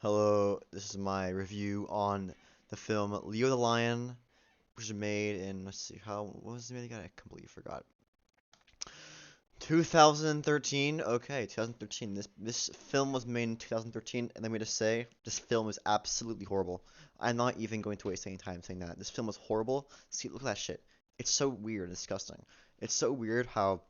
Hello, this is my review on the film Leo the Lion, which was made in, let's see, what was the made again? I completely forgot. 2013? Okay, 2013. This film was made in 2013, and let me just say, this film is absolutely horrible. I'm not even going to waste any time saying that. This film is horrible. See, look at that shit. It's so weird and disgusting. It's so weird how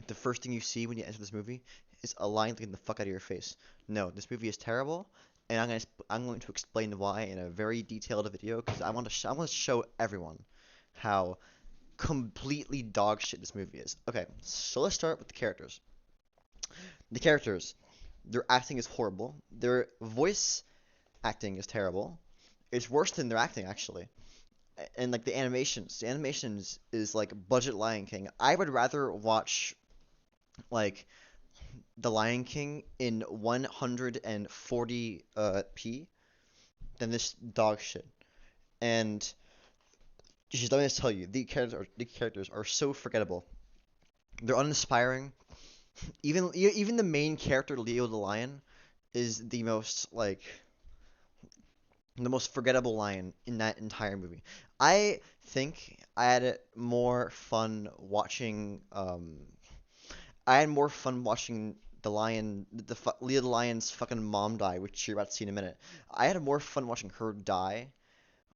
the first thing you see when you enter this movie is a lion looking the fuck out of your face. No, this movie is terrible, and I'm going to explain why in a very detailed video because I want to show everyone how completely dog shit this movie is. Okay, so let's start with the characters. The characters, their acting is horrible. Their voice acting is terrible. It's worse than their acting actually. And like the animations is like budget Lion King. I would rather watch like The Lion King in 140 p than this dog shit. And just let me just tell you, the characters are so forgettable. They're uninspiring. Even the main character, Leo the Lion, is the most forgettable lion in that entire movie. I think I had more fun watching the lion, Leo the Lion's fucking mom die, which you're about to see in a minute. I had more fun watching her die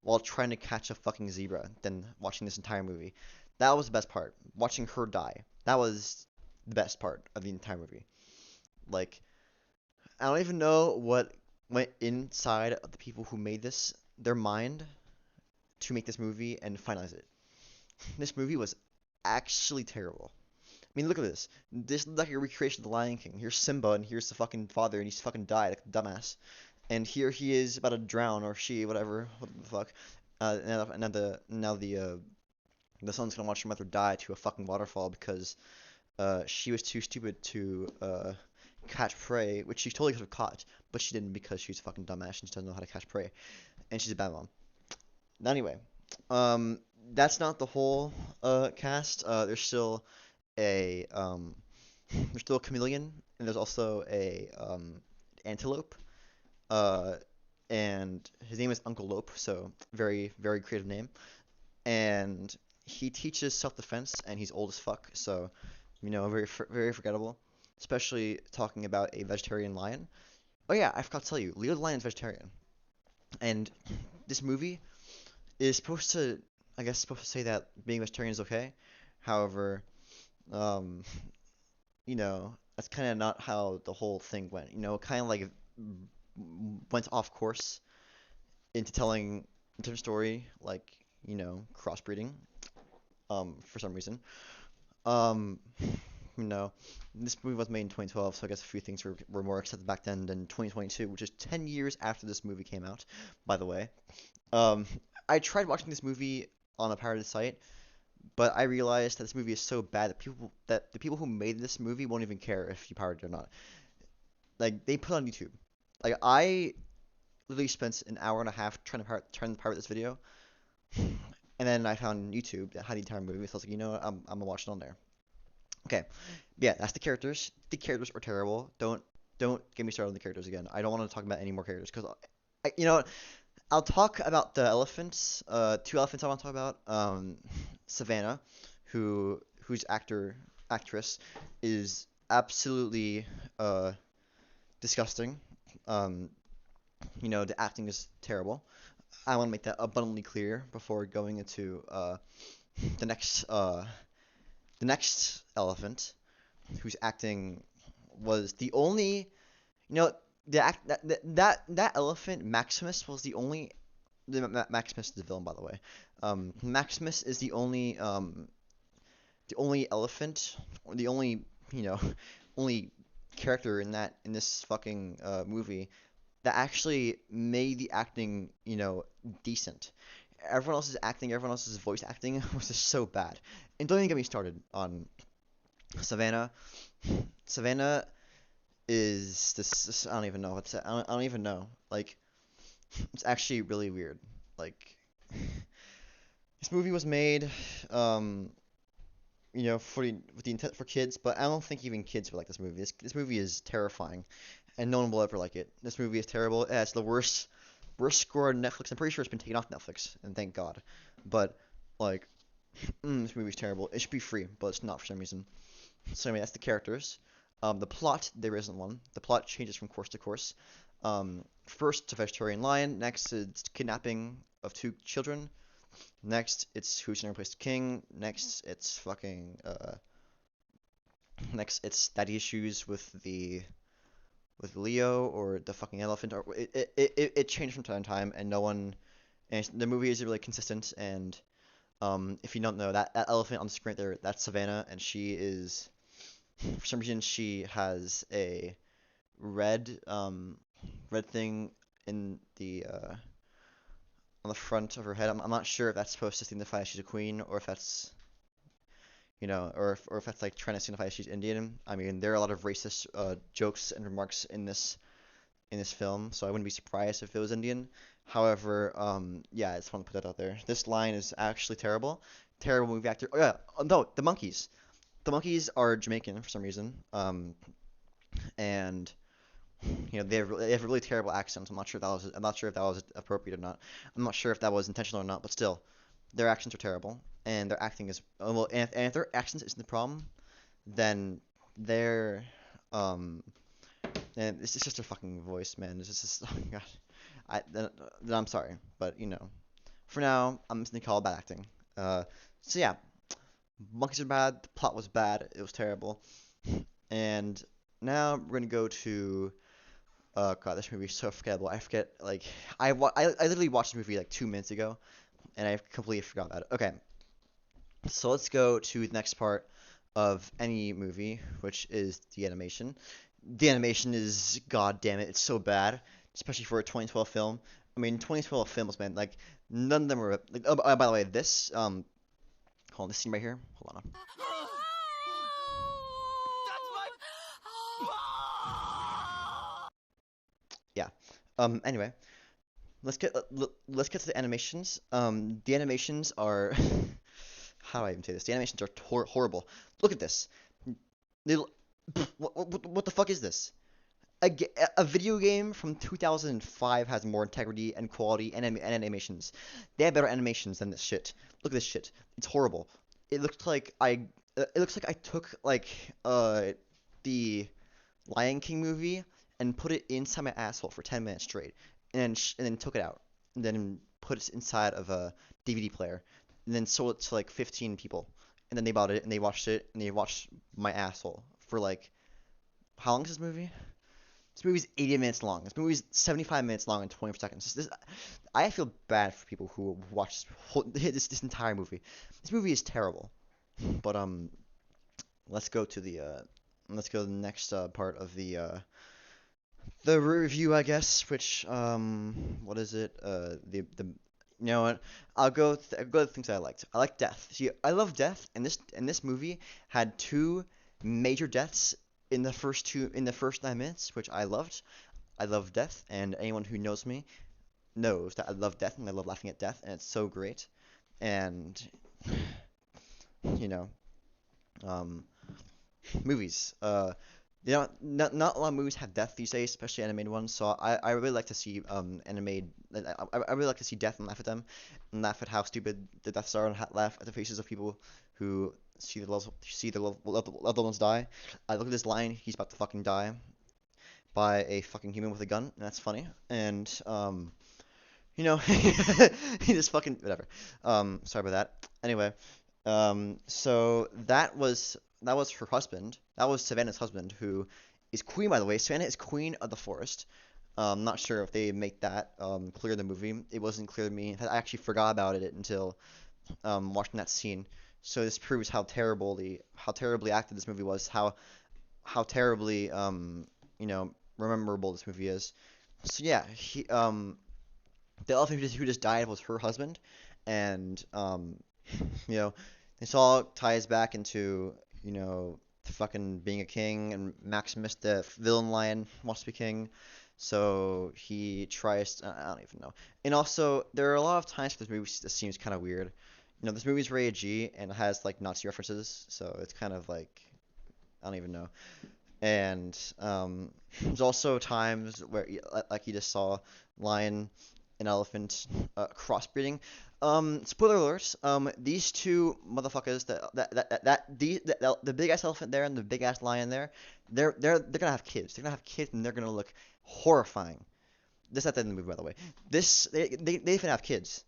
while trying to catch a fucking zebra than watching this entire movie. That was the best part. Watching her die. That was the best part of the entire movie. Like, I don't even know what went inside of the people who made their mind, to make this movie and finalize it. This movie was actually terrible. I mean, look at this. This is like a recreation of The Lion King. Here's Simba, and here's the fucking father, and he's fucking died like a dumbass. And here he is about to drown, or she, whatever, what the fuck. Now the son's gonna watch her mother die to a fucking waterfall because she was too stupid to catch prey, which she totally could have caught, but she didn't because she's a fucking dumbass and she doesn't know how to catch prey, and she's a bad mom. Anyway, um, that's not the whole cast. There's still a chameleon, and there's also a antelope. Uh, and his name is Uncle Lope, so very very creative name. And he teaches self-defense, and he's old as fuck, so very forgettable. Especially talking about a vegetarian lion. Oh yeah, I forgot to tell you, Leo the lion is vegetarian, and this movie is supposed to, I guess, supposed to say that being vegetarian is okay. However, um, that's kind of not how the whole thing went. Kind of like went off course into telling a different story, like, crossbreeding, for some reason. Um, you know, this movie was made in 2012, so I guess a few things were more accepted back then than 2022, which is 10 years after this movie came out, by the way. Um, I tried watching this movie on a pirated site, but I realized that this movie is so bad that the people who made this movie won't even care if you pirate it or not. Like they put it on YouTube. Like I literally spent an hour and a half trying to pirate this video, and then I found YouTube that had the entire movie. So I was like, I'm gonna watch it on there. Okay, yeah, that's the characters. The characters are terrible. Don't get me started on the characters again. I don't want to talk about any more characters because I'll talk about the elephants. Two elephants I want to talk about. Savannah, whose actress is absolutely disgusting. Um, the acting is terrible. I want to make that abundantly clear before going into the next uh, the next elephant, whose acting was the only, you know, the act that elephant Maximus was the only. Maximus is the villain, by the way. Maximus is the only elephant, or the only you know only character in this fucking movie that actually made the acting decent. Everyone else's voice acting was just so bad. And don't even get me started on Savannah. Savannah is this I don't even know I don't even know. Like it's actually really weird. Like this movie was made um with the intent for kids, but I don't think even kids would like this movie. This movie is terrifying. and no one will ever like it. This movie is terrible. It has the worst score on Netflix. I'm pretty sure it's been taken off Netflix, and thank God. But like, this movie's terrible. It should be free, but it's not for some reason. So anyway, that's the characters. The plot, there isn't one. The plot changes from course to course. First, it's a vegetarian lion. Next, it's kidnapping of two children. Next, it's who's gonna replace the king. Next, it's fucking next, it's daddy issues with Leo or the fucking elephant. Or it changed from time to time, and no one. And the movie is really consistent. And if you don't know that elephant on the screen there, that's Savannah, and she is for some reason she has a red red thing in the on the front of her head. I'm not sure if that's supposed to signify she's a queen or if that's or if that's like trying to signify she's Indian. I mean, there are a lot of racist jokes and remarks in this film, so I wouldn't be surprised if it was Indian. However, yeah, I just want to put that out there. This line is actually terrible. Terrible movie actor. Oh yeah, no, the monkeys. The monkeys are Jamaican for some reason. And they have really terrible accents. I'm not sure if that was appropriate or not. I'm not sure if that was intentional or not, but still, their accents are terrible, and their acting is well. And if their accents isn't the problem, then they're and it's just their fucking voice, man. It's just oh my god. Then I'm sorry, but for now, I'm just gonna call it bad acting. So yeah, monkeys are bad. The plot was bad. It was terrible. And now we're gonna go to God, this movie is so forgettable. I forget like I literally watched this movie like 2 minutes ago, and I completely forgot about it. Okay, so let's go to the next part of any movie, which is the animation. The animation is god damn it, it's so bad, especially for a 2012 film. I mean, 2012 films, man, like none of them were like. Oh, by the way, this hold on, this scene right here. Hold on. Yeah. Anyway, let's get to the animations. The animations are how do I even say this? The animations are horrible. Look at this. They, what the fuck is this? A video game from 2005 has more integrity and quality and animations. They have better animations than this shit. Look at this shit. It's horrible. It looks like I took like the Lion King movie and put it inside my asshole for 10 minutes straight, and then took it out, and then put it inside of a DVD player, and then sold it to like 15 people, and then they bought it and they watched it and they watched my asshole for like how long is this movie? This movie's 80 minutes long. This movie's 75 minutes long and 24 seconds. I feel bad for people who watch this entire movie. This movie is terrible. But let's go to the next part of the review, I guess. Which what is it? The you know what? I'll go with things I liked. I like death. See, I love death, and this movie had two major deaths in the first 9 minutes, which I loved. I love death, and anyone who knows me knows that I love death and I love laughing at death, and it's so great. And you know, um, movies. Not a lot of movies have death these days, especially animated ones. So I really like to see animated. I really like to see death and laugh at them, and laugh at how stupid the deaths are, and laugh at the faces of people who see the loved ones die. I look at this lion, he's about to fucking die by a fucking human with a gun, and that's funny. And he just fucking whatever. Sorry about that. Anyway, so that was her husband. That was Savannah's husband, who is queen, by the way. Savannah is queen of the forest. Not sure if they make that clear in the movie. It wasn't clear to me. I actually forgot about it until watching that scene. So this proves how terribly acted this movie was. How terribly memorable this movie is. So yeah, the elephant who just died was her husband, and you know this all ties back into fucking being a king, and Maximus, the villain lion, wants to be king, so he tries. I don't even know. And also, there are a lot of times for this movie that seems kind of weird. This movie's rated G and it has like Nazi references, so it's kind of like I don't even know. And there's also times where, like you just saw, lion and elephant crossbreeding. Spoiler alert. These two motherfuckers, the big ass elephant there and the big ass lion there, they're gonna have kids. They're gonna have kids, and they're gonna look horrifying. This at the end of the movie, by the way. They even have kids,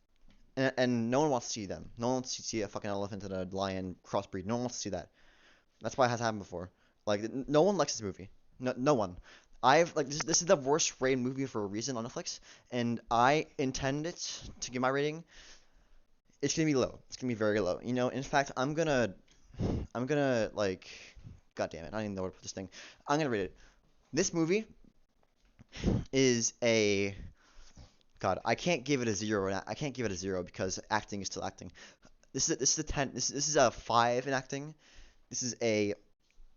and no one wants to see them. No one wants to see a fucking elephant and a lion crossbreed. No one wants to see that. That's why it has happened before. Like, no one likes this movie. No one. I've like this is the worst rated movie for a reason on Netflix, and I intend it to give my rating. It's gonna be low. It's gonna be very low. In fact, I'm gonna like, god damn it, I don't even know where to put this thing. I'm gonna rate it. This movie is a God. I can't give it a zero. I can't give it a zero because acting is still acting. This is a 10. This is a 5 in acting. This is a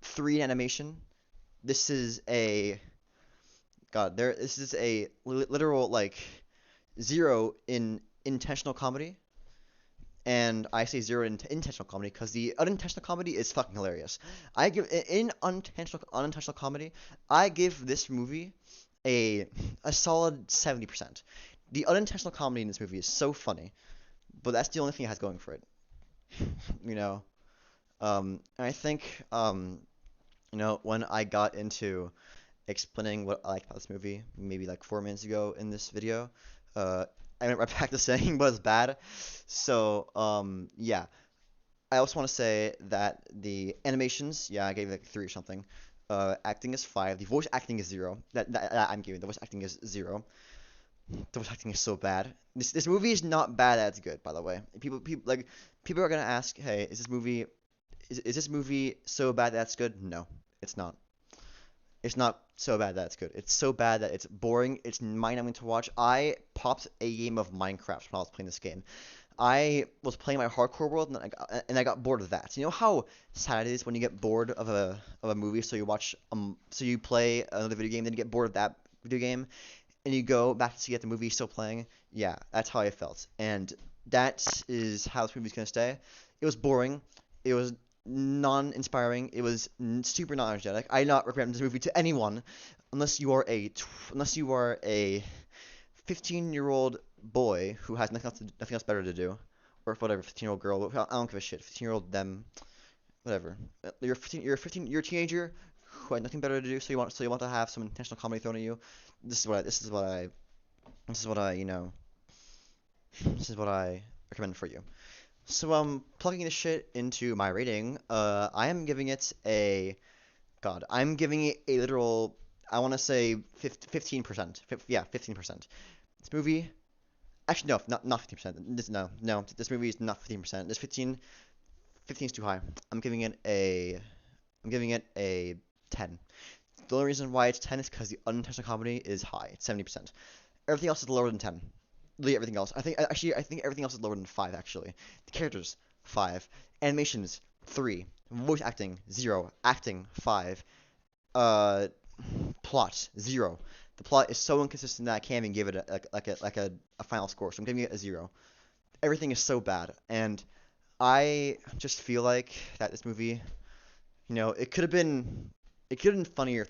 3 in animation. This is a God. This is a literal like 0 in intentional comedy. And I say 0 in intentional comedy because the unintentional comedy is fucking hilarious. I give in unintentional comedy, I give this movie a a solid 70%. The unintentional comedy in this movie is so funny, but that's the only thing it has going for it. You know, and I think when I got into explaining what I like about this movie, maybe like 4 minutes ago in this video, uh, I went right back to saying what is bad. So, yeah. I also want to say that the animations, yeah, I gave it like 3 or something. Acting is 5. The voice acting is 0. That I'm giving. The voice acting is 0. The voice acting is so bad. This movie is not bad. That's good, by the way. People are gonna ask, hey, is this movie so bad that's good? No, it's not. It's not so bad that it's good. It's so bad that it's boring. It's mind-numbing to watch. I popped a game of Minecraft when I was playing this game. I was playing my hardcore world, and I got bored of that. You know how sad it is when you get bored of a movie, so you play another video game, then you get bored of that video game, and you go back to see if the movie still playing. Yeah, that's how I felt, and that is how this movie's gonna stay. It was boring. It was non-inspiring. It was super non-energetic. I not recommend this movie to anyone unless you are a 15-year-old boy who has nothing else better to do, or whatever, 15-year-old girl. I don't give a shit. 15-year-old them, whatever. You're a teenager who had nothing better to do, so you want to have some intentional comedy thrown at you. This is what I you know this is what I recommend for you. So plugging this shit into my rating, I am giving it a God. I'm giving it a literal. I want to say 15%. Yeah, 15%. This movie. Actually, no, not 15%. No. This movie is not 15%. This 15 is too high. I'm giving it a 10. The only reason why it's 10 is because the unintentional comedy is high. It's 70%. Everything else is lower than 10. Literally everything else. I think everything else is lower than 5 actually. The characters 5, animations 3, voice acting 0, acting 5, uh plot 0. The plot is so inconsistent that I can't even give it a final score. So I'm giving it a 0. Everything is so bad, and I just feel like that this movie, it could have been funnier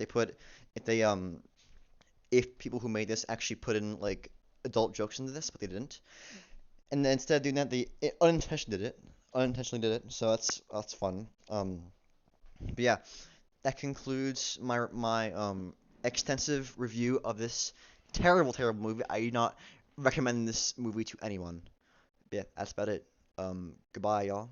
if people who made this actually put in like adult jokes into this, but they didn't. And then instead of doing that, they unintentionally did it. So that's fun. But yeah, that concludes my extensive review of this terrible, terrible movie. I do not recommend this movie to anyone. Yeah, that's about it. Goodbye, y'all.